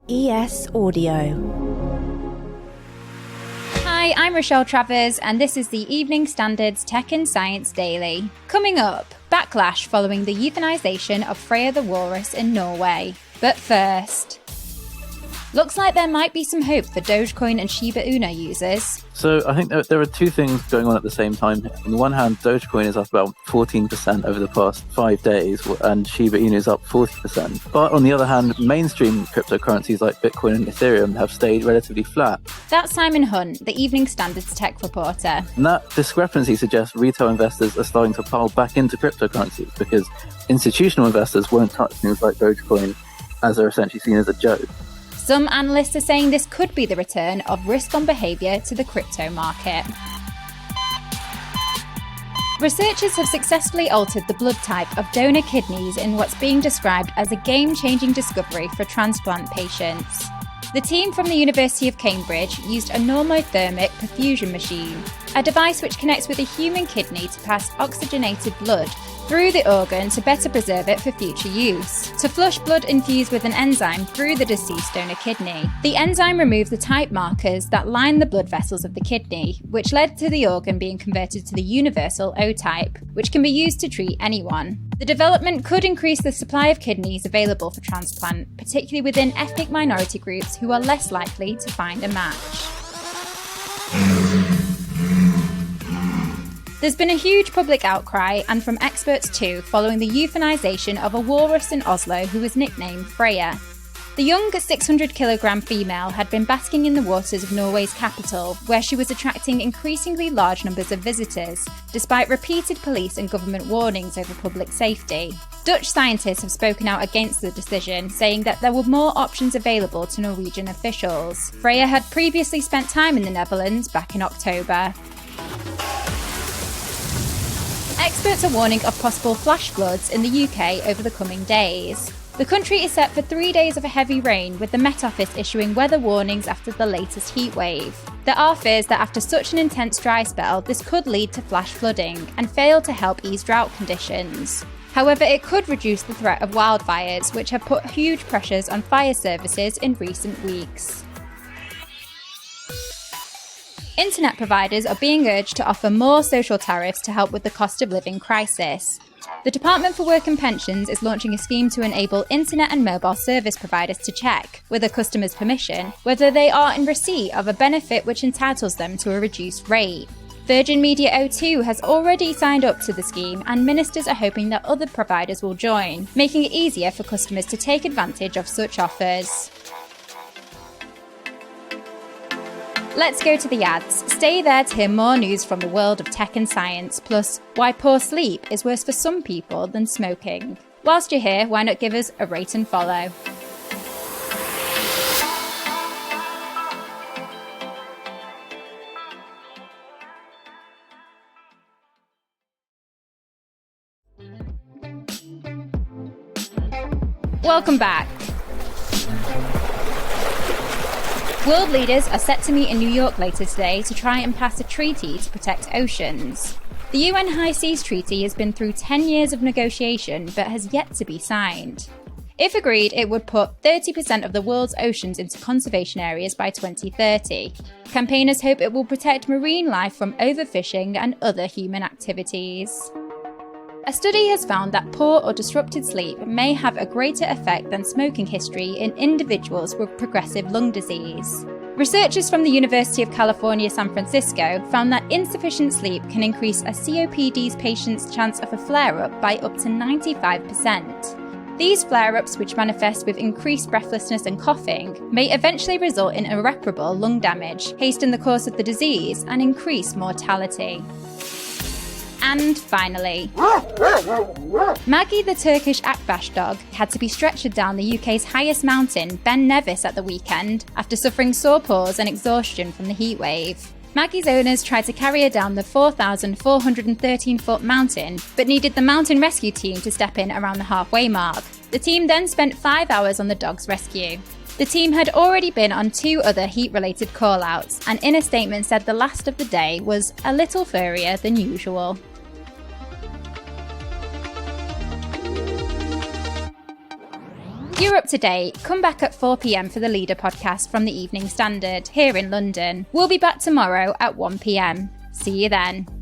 ES Audio. Hi, I'm Rochelle Travers, and this is the Evening Standard's Tech and Science Daily. Coming up, backlash following the euthanisation of Freya the walrus in Norway. But first, looks like there might be some hope for Dogecoin and Shiba Inu users. So I think there are two things going on at the same time here. On the one hand, Dogecoin is up about 14% over the past 5 days, and Shiba Inu is up 40%. But on the other hand, mainstream cryptocurrencies like Bitcoin and Ethereum have stayed relatively flat. That's Simon Hunt, the Evening Standard's tech reporter. And that discrepancy suggests retail investors are starting to pile back into cryptocurrencies because institutional investors won't touch things like Dogecoin, as they're essentially seen as a joke. Some analysts are saying this could be the return of risk-on behaviour to the crypto market. Researchers have successfully altered the blood type of donor kidneys in what's being described as a game-changing discovery for transplant patients. The team from the University of Cambridge used a normothermic perfusion machine, a device which connects with a human kidney to pass oxygenated blood through the organ to better preserve it for future use, to flush blood infused with an enzyme through the deceased donor kidney. The enzyme removed the type markers that line the blood vessels of the kidney, which led to the organ being converted to the universal O type, which can be used to treat anyone. The development could increase the supply of kidneys available for transplant, particularly within ethnic minority groups who are less likely to find a match. There's been a huge public outcry, and from experts too, following the euthanisation of a walrus in Oslo who was nicknamed Freya. The young 600-kilogram female had been basking in the waters of Norway's capital, where she was attracting increasingly large numbers of visitors, despite repeated police and government warnings over public safety. Dutch scientists have spoken out against the decision, saying that there were more options available to Norwegian officials. Freya had previously spent time in the Netherlands back in October. Experts are warning of possible flash floods in the UK over the coming days. The country is set for 3 days of heavy rain, with the Met Office issuing weather warnings after the latest heatwave. There are fears that after such an intense dry spell, this could lead to flash flooding and fail to help ease drought conditions. However, it could reduce the threat of wildfires, which have put huge pressures on fire services in recent weeks. Internet providers are being urged to offer more social tariffs to help with the cost of living crisis. The Department for Work and Pensions is launching a scheme to enable internet and mobile service providers to check, with a customer's permission, whether they are in receipt of a benefit which entitles them to a reduced rate. Virgin Media O2 has already signed up to the scheme, and ministers are hoping that other providers will join, making it easier for customers to take advantage of such offers. Let's go to the ads. Stay there to hear more news from the world of tech and science, plus why poor sleep is worse for some people than smoking. Whilst you're here, why not give us a rate and follow? Welcome back. World leaders are set to meet in New York later today to try and pass a treaty to protect oceans. The UN High Seas Treaty has been through 10 years of negotiation but has yet to be signed. If agreed, it would put 30% of the world's oceans into conservation areas by 2030. Campaigners hope it will protect marine life from overfishing and other human activities. A study has found that poor or disrupted sleep may have a greater effect than smoking history in individuals with progressive lung disease. Researchers from the University of California, San Francisco found that insufficient sleep can increase a COPD patient's chance of a flare-up by up to 95%. These flare-ups, which manifest with increased breathlessness and coughing, may eventually result in irreparable lung damage, hasten the course of the disease, and increase mortality. And finally, Maggie the Turkish Akbaş dog had to be stretchered down the UK's highest mountain, Ben Nevis, at the weekend after suffering sore paws and exhaustion from the heatwave. Maggie's owners tried to carry her down the 4,413-foot mountain, but needed the mountain rescue team to step in around the halfway mark. The team then spent 5 hours on the dog's rescue. The team had already been on 2 other heat-related call-outs, and in a statement said the last of the day was a little furrier than usual. You're up to date. Come back at 4 p.m. for the Leader podcast from the Evening Standard here in London. We'll be back tomorrow at 1 p.m. See you then.